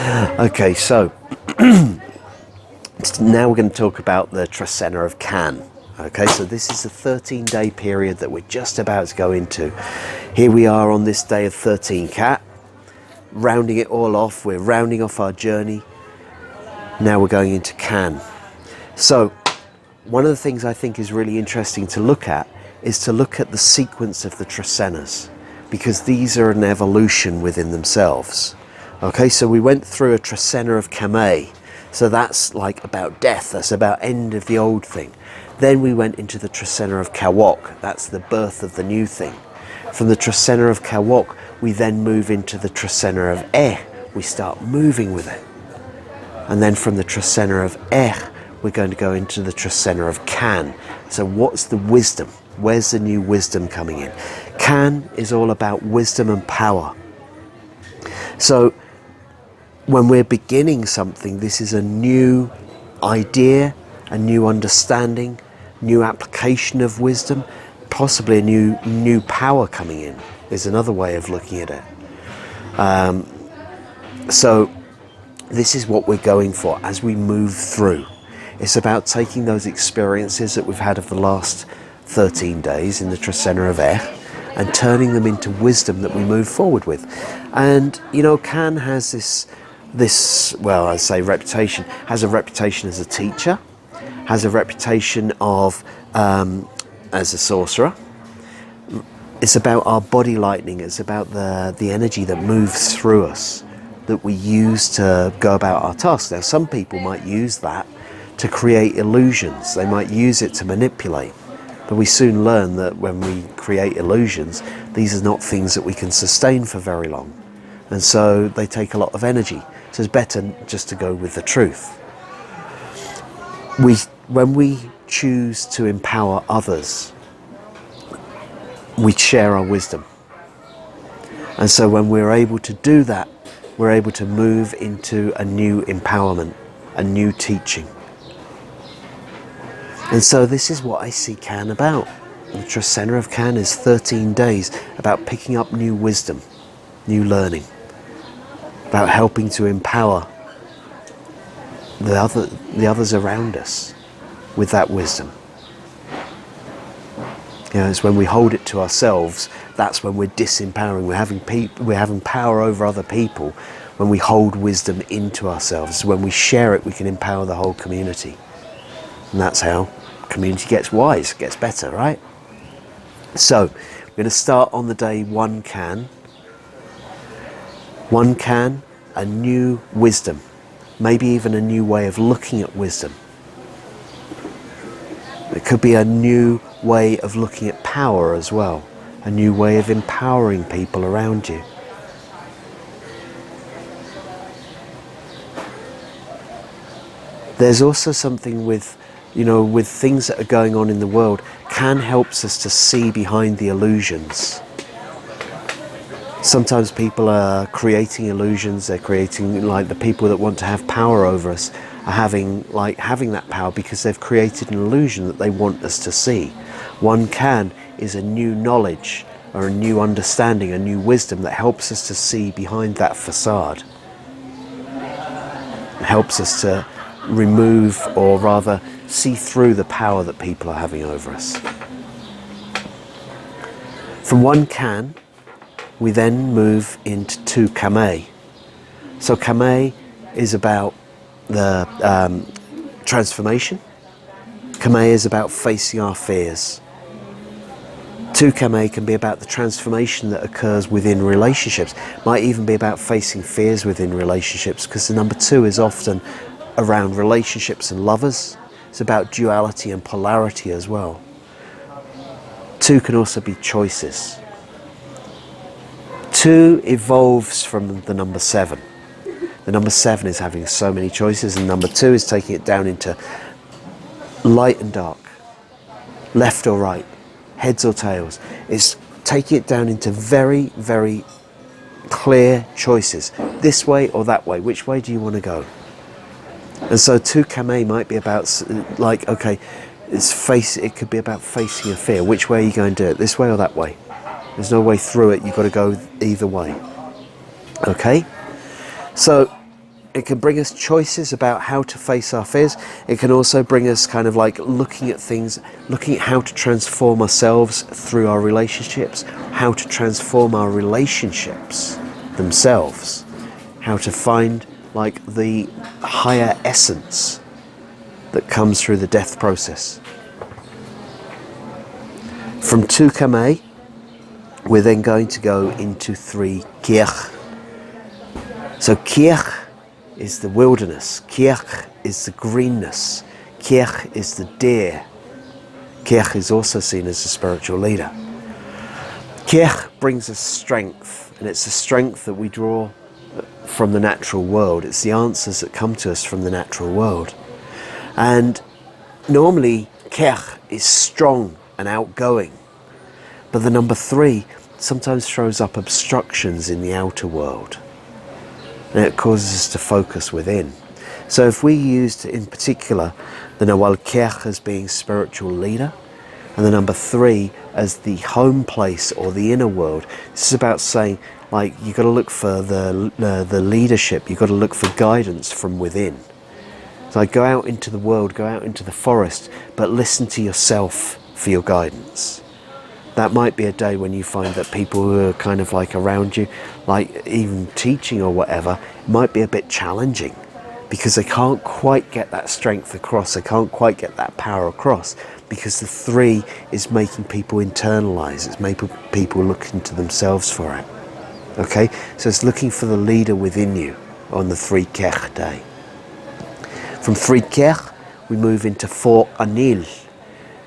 Okay, so now we're going to talk about the Trecena of Kan. Okay, so this is the 13-day period that we're just about to go into. Here we are on this day of 13 Cat, rounding it all off. We're rounding off our journey. Now we're going into Kan. So one of the things I think is really interesting to look at is to look at the sequence of the Trecenas, because these are an evolution within themselves. Okay, so we went through a Trecena of Kan, so that's like about death, that's about end of the old thing. Then we went into the Trecena of Kawok, that's the birth of the new thing. From the Trecena of Kawok, we then move into the Trecena of we start moving with it. And then from the Trecena of we're going to go into the Trecena of Kan. So what's the wisdom? Where's the new wisdom coming in? Kan is all about wisdom and power. So when we're beginning something, this is a new idea, a new understanding, new application of wisdom, possibly a new power coming in is another way of looking at it. So this is what we're going for as we move through. It's about taking those experiences that we've had of the last 13 days in the Trecena of and turning them into wisdom that we move forward with. And you know, Kan has this well, I say reputation, has a reputation as a teacher, has a reputation of as a sorcerer. It's about our body lightning. It's about the energy that moves through us, that we use to go about our tasks. Now, some people might use that to create illusions. They might use it to manipulate. But we soon learn that when we create illusions, these are not things that we can sustain for very long. And so they take a lot of energy. So it's better just to go with the truth. When we choose to empower others, we share our wisdom. And so when we're able to do that, we're able to move into a new empowerment, a new teaching. And so this is what I see Kan about. The Trecena of Kan is 13 days about picking up new wisdom, new learning, about helping to empower the others around us with that wisdom. You know, it's when we hold it to ourselves, that's when we're disempowering. We're having power over other people. When we hold wisdom into ourselves, when we share it, we can empower the whole community. And that's how community gets wise, gets better, right? So we're going to start on the day 1 Kan. 1 Kan, a new wisdom, maybe even a new way of looking at wisdom. It could be a new way of looking at power as well, a new way of empowering people around you. There's also something with, you know, with things that are going on in the world. Kan helps us to see behind the illusions. Sometimes people are creating illusions. They're creating, like, the people that want to have power over us are having that power because they've created an illusion that they want us to see. 1 Kan is a new knowledge or a new understanding, a new wisdom that helps us to see behind that facade. It helps us to remove, or rather see through, the power that people are having over us. From 1 Kan, we then move into 2 Kame. So Kame is about the transformation. Kame is about facing our fears. 2 Kame can be about the transformation that occurs within relationships. Might even be about facing fears within relationships, because the number 2 is often around relationships and lovers. It's about duality and polarity as well. 2 can also be choices. 2 evolves from the number 7. The number 7 is having so many choices, and number 2 is taking it down into light and dark, left or right, heads or tails. It's taking it down into very, very clear choices. This way or that way. Which way do you want to go? And so 2 Kame might be about, like, okay, it could be about facing a fear. Which way are you going to do it? This way or that way? There's no way through it. You've got to go either way. Okay? So It can bring us choices about how to face our fears. It can also bring us kind of like looking at things, looking at how to transform ourselves through our relationships, how to transform our relationships themselves, how to find like the higher essence that comes through the death process. From 2 Kame, we're then going to go into 3 Kiech. So Kiech is the wilderness, Kiech is the greenness, Kiech is the deer. Kiech is also seen as a spiritual leader. Kiech brings us strength, and it's the strength that we draw from the natural world. It's the answers that come to us from the natural world. And normally Kiech is strong and outgoing, but the number 3 sometimes throws up obstructions in the outer world, and it causes us to focus within. So if we used in particular the Nawal Kiech as being spiritual leader, and the number 3 as the home place or the inner world, this is about saying, like, you've got to look for the leadership, you've got to look for guidance from within. So go out into the world, go out into the forest, but listen to yourself for your guidance. That might be a day when you find that people who are kind of like around you, like even teaching or whatever, might be a bit challenging because they can't quite get that strength across, they can't quite get that power across, because the 3 is making people internalize, it's making people look into themselves for it. Okay, so it's looking for the leader within you on the 3 Kech day. From 3 Kech, we move into 4 Anil.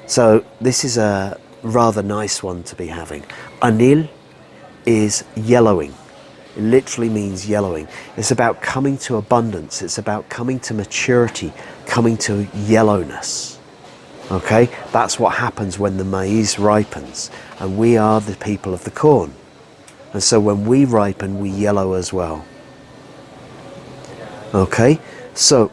So this is a rather nice one to be having. Anil is yellowing. It literally means yellowing. It's about coming to abundance. It's about coming to maturity, coming to yellowness. Okay, that's what happens when the maize ripens, and we are the people of the corn. And so when we ripen, we yellow as well. Okay, so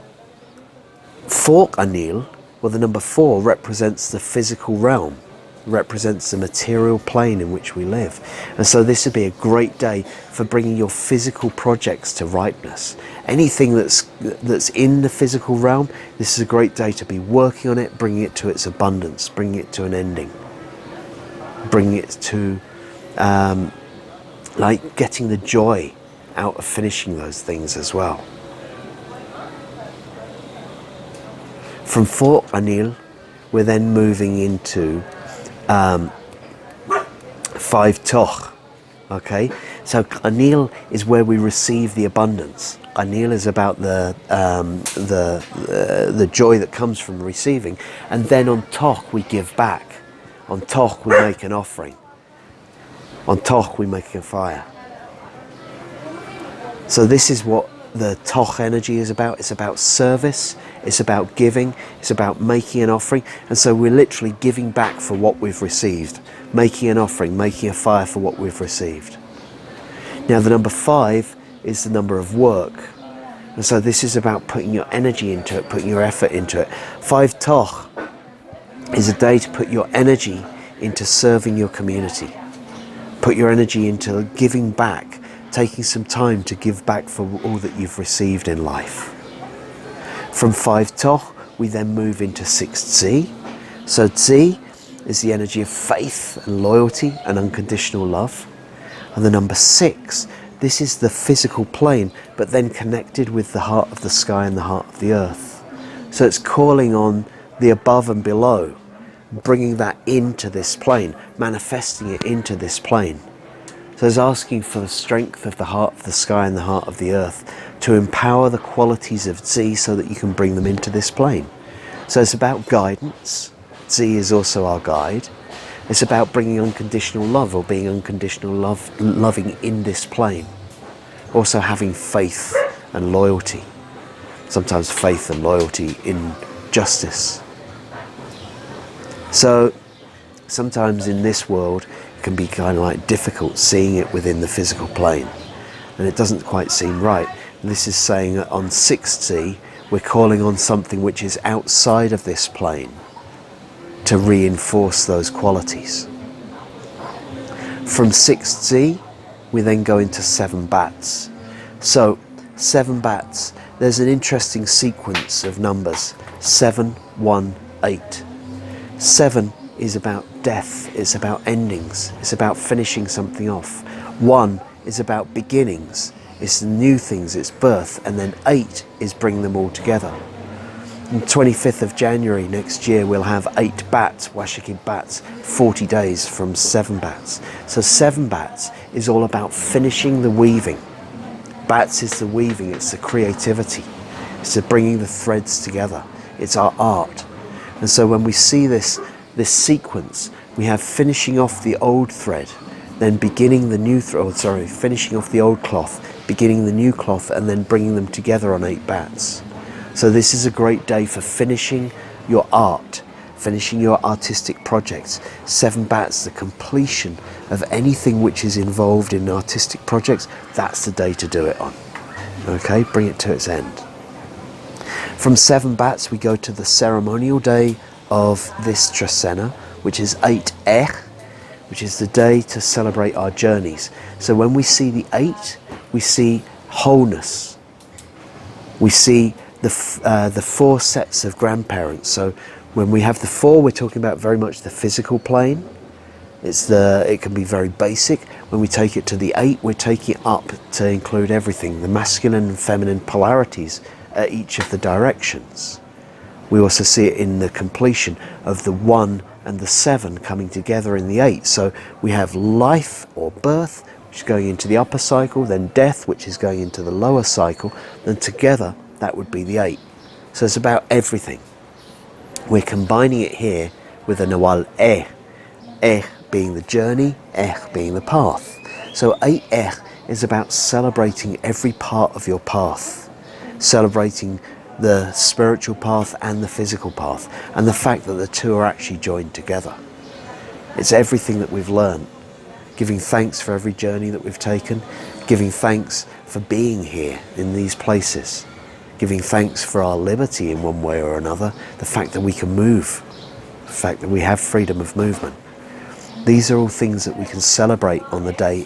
4 Anil, well, the number 4 represents the physical realm, represents the material plane in which we live. And so this would be a great day for bringing your physical projects to ripeness. Anything that's in the physical realm, this is a great day to be working on it, bringing it to its abundance, bringing it to an ending, bringing it to like getting the joy out of finishing those things as well. From 4 Anil, we're then moving into 5 Toch. Okay, so Anil is where we receive the abundance. Anil is about the joy that comes from receiving, and then on Toch we give back. On Toch we make an offering. On Toch we make a fire. So this is what the Toch energy is about. It's about service, it's about giving, it's about making an offering. And so we're literally giving back for what we've received, making an offering, making a fire for what we've received. Now the number 5 is the number of work. And so this is about putting your energy into it, putting your effort into it. 5 Toch is a day to put your energy into serving your community. Put your energy into giving back, taking some time to give back for all that you've received in life. From 5 Toch, we then move into 6 Tzi. So Tzi is the energy of faith and loyalty and unconditional love. And the number 6, this is the physical plane, but then connected with the heart of the sky and the heart of the earth. So it's calling on the above and below, bringing that into this plane, manifesting it into this plane. So it's asking for the strength of the heart of the sky and the heart of the earth to empower the qualities of Tzi so that you can bring them into this plane. So it's about guidance. Tzi is also our guide. It's about bringing unconditional love, or being unconditional loving in this plane. Also having faith and loyalty. Sometimes faith and loyalty in justice. So sometimes in this world it can be kind of like difficult seeing it within the physical plane, and it doesn't quite seem right. And this is saying that on 6 Tzi we're calling on something which is outside of this plane to reinforce those qualities. From 6 Tzi we then go into 7 Bats. So 7 bats. There's an interesting sequence of numbers. 7, 1, 8. 7 is about death, it's about endings, it's about finishing something off. 1 is about beginnings, it's new things, it's birth. And then 8 is bring them all together. On 25th of January next year, we'll have 8 bats, Washikid bats, 40 days from 7 bats. So 7 bats is all about finishing the weaving. Bats is the weaving, it's the creativity, it's the bringing the threads together, it's our art. And so when we see this sequence, we have finishing off the old thread, then beginning the new thread, finishing off the old cloth, beginning the new cloth, and then bringing them together on 8 bats. So this is a great day for finishing your art, finishing your artistic projects. 7 bats, the completion of anything which is involved in artistic projects, that's the day to do it on. Okay, bring it to its end. From 7 bats, we go to the ceremonial day of this Trecena, which is 8 which is the day to celebrate our journeys. So when we see the 8, we see wholeness. We see the 4 sets of grandparents. So when we have the 4, we're talking about very much the physical plane. It can be very basic. When we take it to the 8, we're taking it up to include everything, the masculine and feminine polarities at each of the directions. We also see it in the completion of the 1 and the 7 coming together in the 8. So we have life or birth, which is going into the upper cycle, then death, which is going into the lower cycle, then together that would be the 8. So it's about everything. We're combining it here with a Nawal being the journey, being the path. So 8 is about celebrating every part of your path, celebrating the spiritual path and the physical path, and the fact that the two are actually joined together. It's everything that we've learned, giving thanks for every journey that we've taken, giving thanks for being here in these places, giving thanks for our liberty in one way or another, the fact that we can move, the fact that we have freedom of movement. These are all things that we can celebrate on the day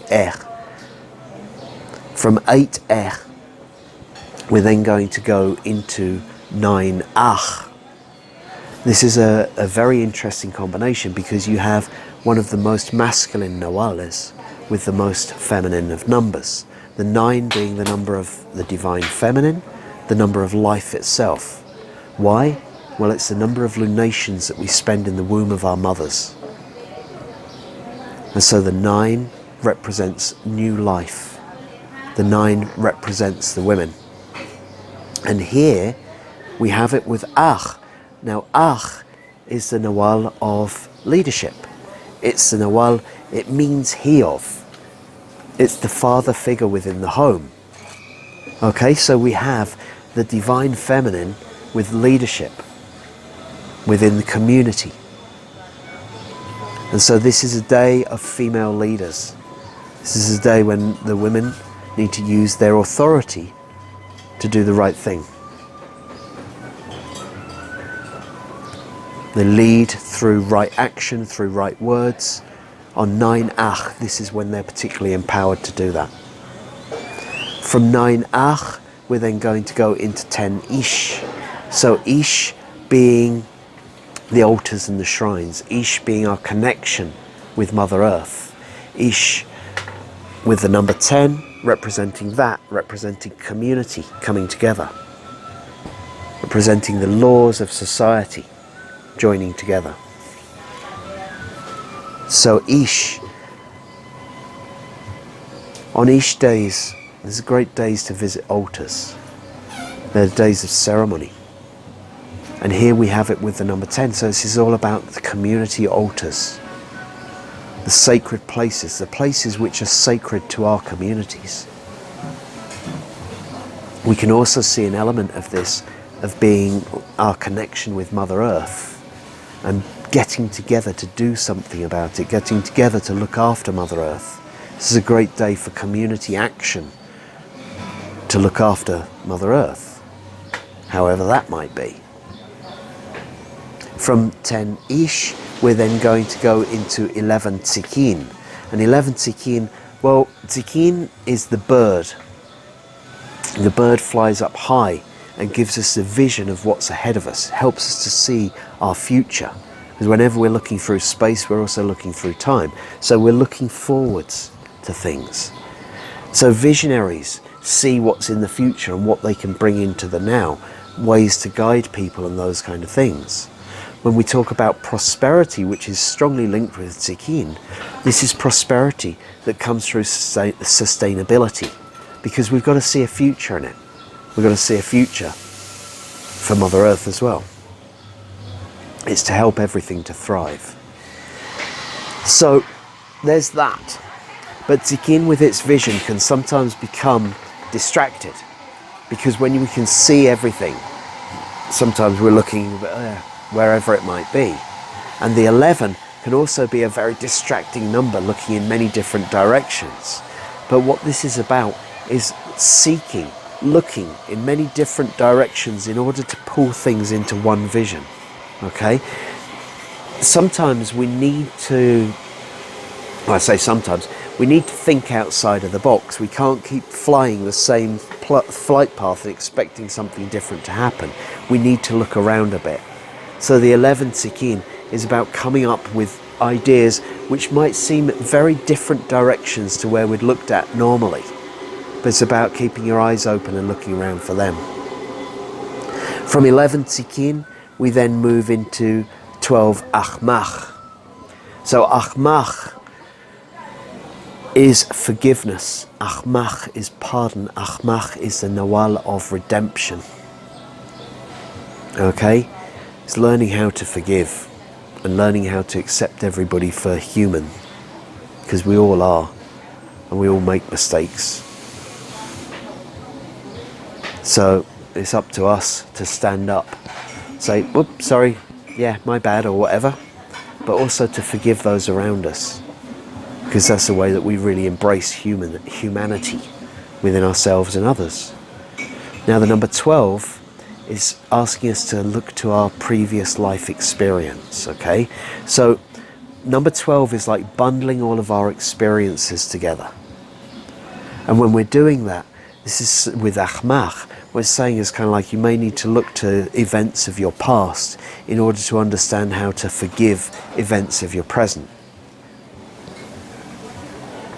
From 8 we're then going to go into 9 This is a very interesting combination, because you have one of the most masculine Nawales with the most feminine of numbers. The 9 being the number of the divine feminine, the number of life itself. Why? Well, it's the number of lunations that we spend in the womb of our mothers. And so the 9 represents new life. The 9 represents the women. And here we have it with Ach. Now Ach is the Nawal of leadership. It's the Nawal, it means he of. It's the father figure within the home. Okay, so we have the divine feminine with leadership within the community. And so this is a day of female leaders. This is a day when the women need to use their authority to do the right thing. They lead through right action, through right words. On 9 this is when they're particularly empowered to do that. From 9 we're then going to go into 10 Ish. So Ish being the altars and the shrines. Ish being our connection with Mother Earth. Ish with the number 10 representing that, representing community coming together, representing the laws of society joining together. So Ish, on Ish days, there's great days to visit altars. They're days of ceremony. And here we have it with the number 10. So this is all about the community altars, the sacred places, the places which are sacred to our communities. We can also see an element of this, of being our connection with Mother Earth and getting together to do something about it, getting together to look after Mother Earth. This is a great day for community action to look after Mother Earth, however that might be. From 10 Ish, we're then going to go into 11 Tzikin. And 11 Tzikin, well, Tzikin is the bird. The bird flies up high and gives us a vision of what's ahead of us, helps us to see our future. Because whenever we're looking through space, we're also looking through time. So we're looking forwards to things. So visionaries see what's in the future and what they can bring into the now, ways to guide people and those kind of things. When we talk about prosperity, which is strongly linked with Tzigin, this is prosperity that comes through sustainability, because we've got to see a future in it. We've got to see a future for Mother Earth as well. It's to help everything to thrive. So there's that. But Tzigin with its vision can sometimes become distracted, because when we can see everything, sometimes we're looking wherever it might be. And the 11 can also be a very distracting number, looking in many different directions. But what this is about is seeking, looking in many different directions in order to pull things into one vision. Okay? Sometimes we need to, well, I say sometimes, we need to think outside of the box. We can't keep flying the same flight path and expecting something different to happen. We need to look around a bit. So the 11 Tzigin is about coming up with ideas which might seem very different directions to where we'd looked at normally. But it's about keeping your eyes open and looking around for them. From 11 Tzigin, we then move into 12 Achmach. So Achmach is forgiveness. Achmach is pardon. Achmach is the Nawal of redemption. Okay? It's learning how to forgive and learning how to accept everybody for human, because we all are and we all make mistakes. So it's up to us to stand up, say, whoops, sorry, yeah, my bad, or whatever, but also to forgive those around us, because that's the way that we really embrace humanity within ourselves and others. Now the number 12 is asking us to look to our previous life experience, okay? So number 12 is like bundling all of our experiences together. And when we're doing that, this is with Achmach, what it's saying is kind of like you may need to look to events of your past in order to understand how to forgive events of your present.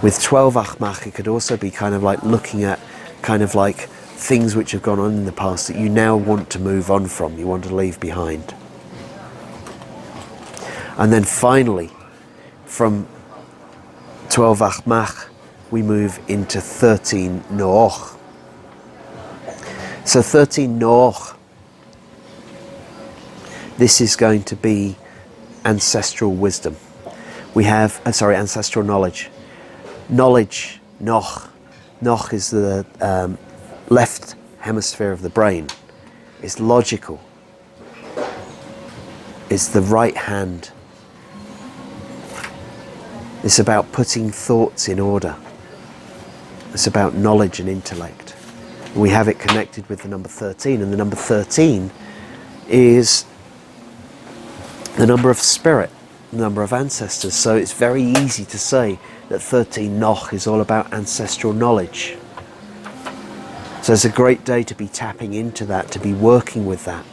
With 12 Achmach, it could also be kind of like looking at kind of like things which have gone on in the past that you now want to move on from, you want to leave behind. And then finally, from 12 Achmach, we move into 13 Noach. So 13 Noach, this is going to be ancestral wisdom. We have, ancestral knowledge. Knowledge, Noch. Noch is the left hemisphere of the brain. It's logical. It's the right hand. It's about putting thoughts in order. It's about knowledge and intellect. We have it connected with the number 13, and the number 13 is the number of spirit, the number of ancestors. So it's very easy to say that 13 Noch is all about ancestral knowledge. So it's a great day to be tapping into that, to be working with that.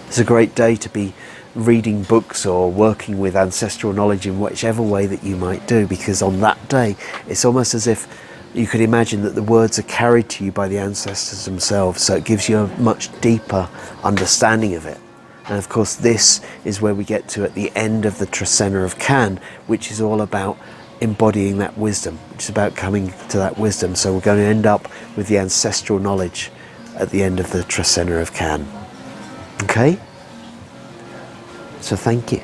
It's a great day to be reading books or working with ancestral knowledge in whichever way that you might do, because on that day it's almost as if you could imagine that the words are carried to you by the ancestors themselves, so it gives you a much deeper understanding of it. And of course this is where we get to at the end of the Trecena of Kan, which is all about embodying that wisdom, which is about coming to that wisdom. So we're going to end up with the ancestral knowledge at the end of the Trecena of Kan. Okay? So thank you.